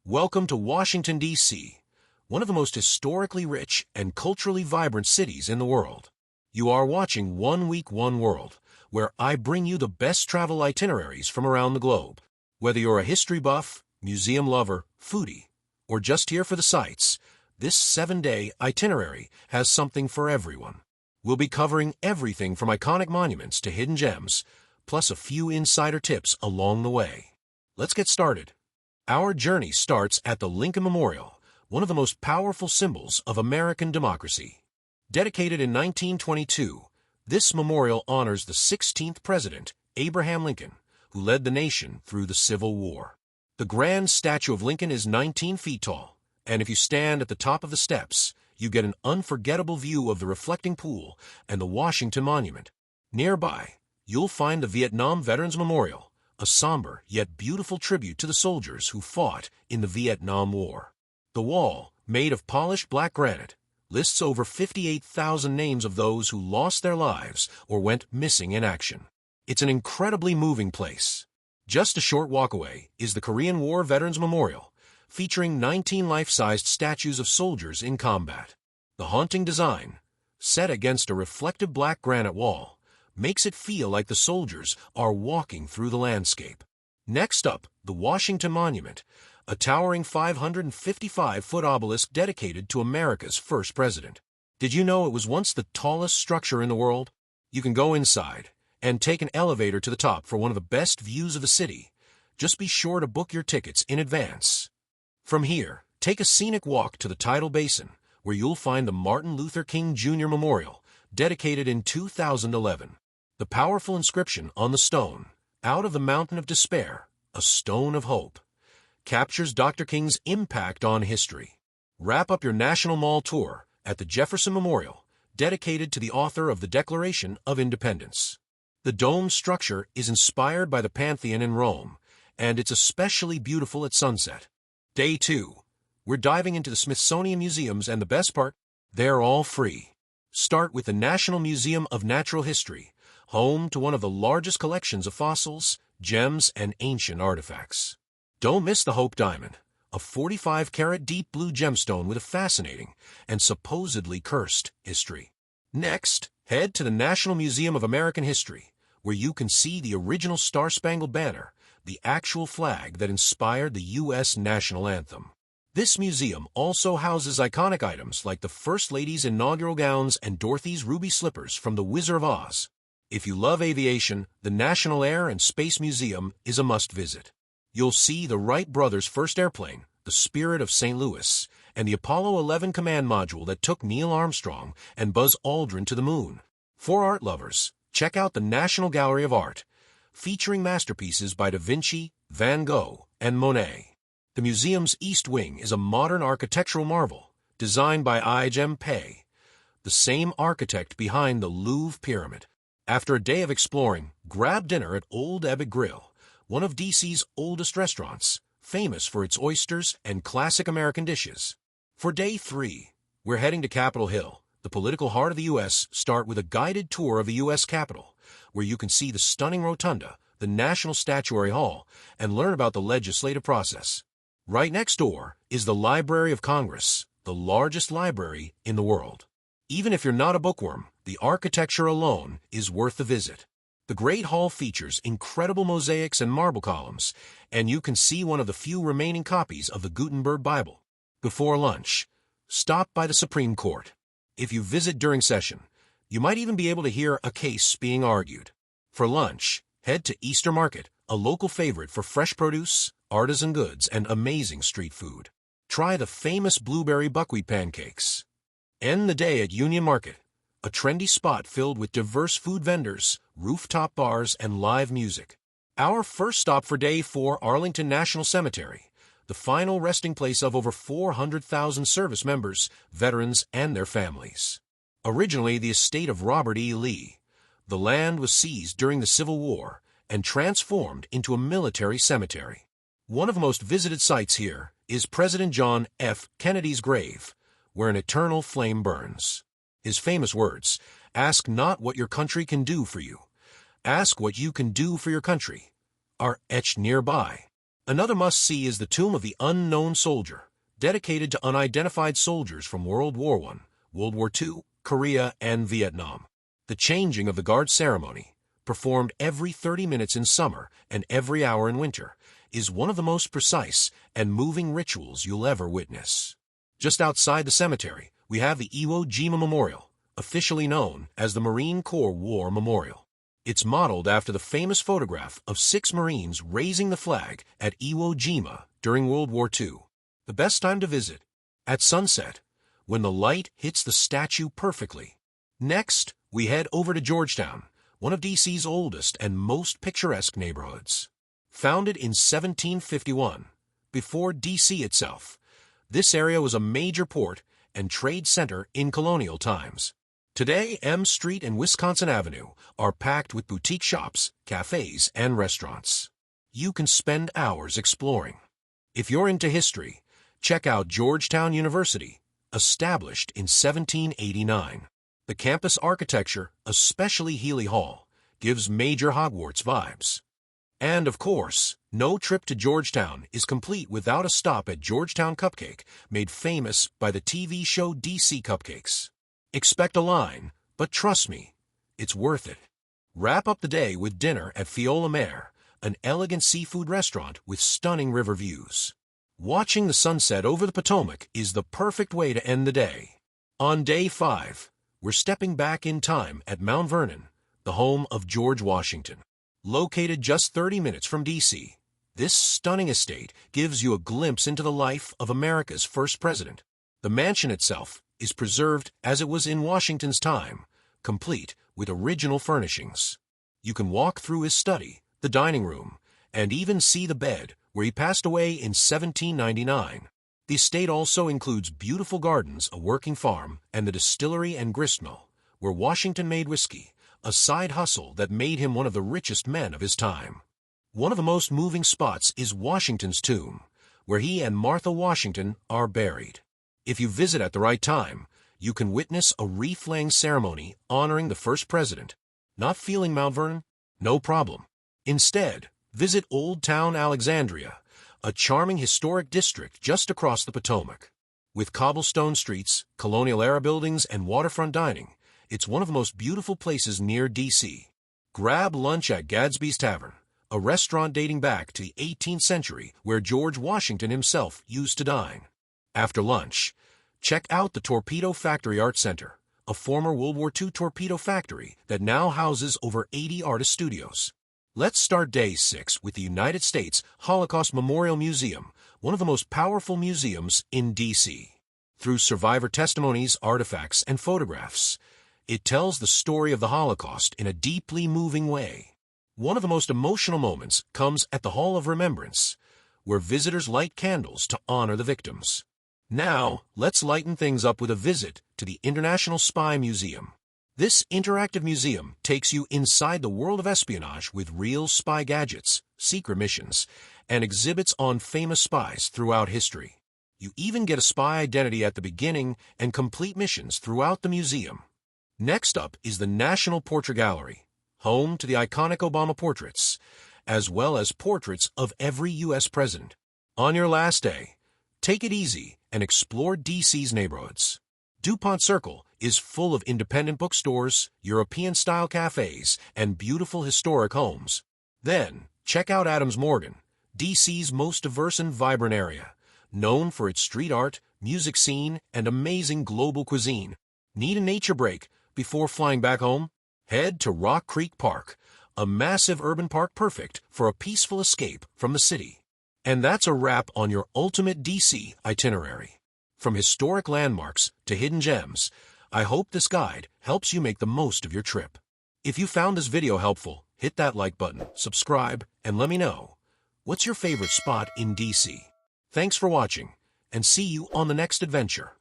Welcome to Washington, D.C., one of the most historically rich and culturally vibrant cities in the world. You are watching 1 Week, One World, where I bring you the best travel itineraries from around the globe. Whether you're a history buff, museum lover, foodie, or just here for the sights, this 7-day itinerary has something for everyone. We'll be covering everything from iconic monuments to hidden gems, plus a few insider tips along the way. Let's get started. Our journey starts at the Lincoln Memorial, one of the most powerful symbols of American democracy. Dedicated in 1922, this memorial honors the 16th President, Abraham Lincoln, who led the nation through the Civil War. The grand statue of Lincoln is 19 feet tall, and if you stand at the top of the steps, you get an unforgettable view of the reflecting pool and the Washington Monument. Nearby, you'll find the Vietnam Veterans Memorial, a somber yet beautiful tribute to the soldiers who fought in the Vietnam War. The wall, made of polished black granite, lists over 58,000 names of those who lost their lives or went missing in action. It's an incredibly moving place. Just a short walk away is the Korean War Veterans Memorial, featuring 19 life-sized statues of soldiers in combat. The haunting design, set against a reflective black granite wall, makes it feel like the soldiers are walking through the landscape. Next up, the Washington Monument, a towering 555-foot obelisk dedicated to America's first president. Did you know it was once the tallest structure in the world? You can go inside and take an elevator to the top for one of the best views of the city. Just be sure to book your tickets in advance. From here, take a scenic walk to the Tidal Basin, where you'll find the Martin Luther King Jr. Memorial, dedicated in 2011. The powerful inscription on the stone, "Out of the Mountain of Despair, a Stone of Hope," captures Dr. King's impact on history. Wrap up your National Mall tour at the Jefferson Memorial, dedicated to the author of the Declaration of Independence. The dome structure is inspired by the Pantheon in Rome, and it's especially beautiful at sunset. Day 2. We're diving into the Smithsonian museums, and the best part, they're all free. Start with the National Museum of Natural History, home to one of the largest collections of fossils, gems, and ancient artifacts. Don't miss the Hope Diamond, a 45-carat deep blue gemstone with a fascinating and supposedly cursed history. Next, head to the National Museum of American History, where you can see the original Star-Spangled Banner, the actual flag that inspired the U.S. national anthem. This museum also houses iconic items like the First Lady's inaugural gowns and Dorothy's ruby slippers from The Wizard of Oz. If you love aviation, the National Air and Space Museum is a must-visit. You'll see the Wright brothers' first airplane, the Spirit of St. Louis, and the Apollo 11 command module that took Neil Armstrong and Buzz Aldrin to the moon. For art lovers, check out the National Gallery of Art, featuring masterpieces by Da Vinci, Van Gogh, and Monet. The museum's East Wing is a modern architectural marvel, designed by I.J.M. Pei, the same architect behind the Louvre Pyramid. After a day of exploring, grab dinner at Old Ebbitt Grill, one of D.C.'s oldest restaurants, famous for its oysters and classic American dishes. For Day 3, we're heading to Capitol Hill, the political heart of the U.S. Start with a guided tour of the U.S. Capitol, where you can see the stunning rotunda, the National Statuary Hall, and learn about the legislative process. Right next door is the Library of Congress, the largest library in the world. Even if you're not a bookworm, the architecture alone is worth the visit. The Great Hall features incredible mosaics and marble columns, and you can see one of the few remaining copies of the Gutenberg Bible. Before lunch, stop by the Supreme Court. If you visit during session, you might even be able to hear a case being argued. For lunch, head to Easter Market, a local favorite for fresh produce, artisan goods, and amazing street food. Try the famous blueberry buckwheat pancakes. End the day at Union Market, a trendy spot filled with diverse food vendors, rooftop bars, and live music. Our first stop for Day 4, Arlington National Cemetery, the final resting place of over 400,000 service members, veterans, and their families. Originally the estate of Robert E. Lee, the land was seized during the Civil War and transformed into a military cemetery. One of the most visited sites here is President John F. Kennedy's grave, where an eternal flame burns. His famous words, "Ask not what your country can do for you. Ask what you can do for your country," are etched nearby. Another must-see is the Tomb of the Unknown Soldier, dedicated to unidentified soldiers from World War I, World War II, Korea, and Vietnam. The changing of the guard ceremony, performed every 30 minutes in summer and every hour in winter, is one of the most precise and moving rituals you'll ever witness. Just outside the cemetery, we have the Iwo Jima Memorial, officially known as the Marine Corps War Memorial. It's modeled after the famous photograph of 6 Marines raising the flag at Iwo Jima during World War II. The best time to visit? At sunset, when the light hits the statue perfectly. Next, we head over to Georgetown, one of D.C.'s oldest and most picturesque neighborhoods. Founded in 1751, before D.C. itself, this area was a major port and trade center in colonial times. Today, M Street and Wisconsin Avenue are packed with boutique shops, cafes, and restaurants. You can spend hours exploring. If you're into history, check out Georgetown University, established in 1789. The campus architecture, especially Healy Hall, gives major Hogwarts vibes. And of course, no trip to Georgetown is complete without a stop at Georgetown Cupcake, made famous by the TV show DC Cupcakes. Expect a line, but trust me, it's worth it. Wrap up the day with dinner at Fiola Mare, an elegant seafood restaurant with stunning river views. Watching the sunset over the Potomac is the perfect way to end the day. On day 5, we're stepping back in time at Mount Vernon, the home of George Washington. Located just 30 minutes from D.C., this stunning estate gives you a glimpse into the life of America's first president. The mansion itself is preserved as it was in Washington's time, complete with original furnishings. You can walk through his study, the dining room, and even see the bed where he passed away in 1799. The estate also includes beautiful gardens, a working farm, and the distillery and gristmill, where Washington made whiskey, a side hustle that made him one of the richest men of his time. One of the most moving spots is Washington's tomb, where he and Martha Washington are buried. If you visit at the right time, you can witness a wreath-laying ceremony honoring the first president. Not feeling Mount Vernon? No problem. Instead, visit Old Town Alexandria, a charming historic district just across the Potomac. With cobblestone streets, colonial-era buildings, and waterfront dining, it's one of the most beautiful places near D.C. Grab lunch at Gadsby's Tavern, a restaurant dating back to the 18th century where George Washington himself used to dine. After lunch, check out the Torpedo Factory Art Center, a former World War II torpedo factory that now houses over 80 artist studios. Let's start day 6 with the United States Holocaust Memorial Museum, one of the most powerful museums in D.C. Through survivor testimonies, artifacts, and photographs, it tells the story of the Holocaust in a deeply moving way. One of the most emotional moments comes at the Hall of Remembrance, where visitors light candles to honor the victims. Now, let's lighten things up with a visit to the International Spy Museum. This interactive museum takes you inside the world of espionage with real spy gadgets, secret missions, and exhibits on famous spies throughout history. You even get a spy identity at the beginning and complete missions throughout the museum. Next up is the National Portrait Gallery, home to the iconic Obama portraits, as well as portraits of every U.S. president. On your last day, take it easy and explore D.C.'s neighborhoods. DuPont Circle is full of independent bookstores, European-style cafes, and beautiful historic homes. Then, check out Adams Morgan, D.C.'s most diverse and vibrant area, known for its street art, music scene, and amazing global cuisine. Need a nature break before flying back home? Head to Rock Creek Park, a massive urban park perfect for a peaceful escape from the city. And that's a wrap on your ultimate D.C. itinerary. From historic landmarks to hidden gems, I hope this guide helps you make the most of your trip. If you found this video helpful, hit that like button, subscribe, and let me know, what's your favorite spot in D.C.? Thanks for watching, and see you on the next adventure.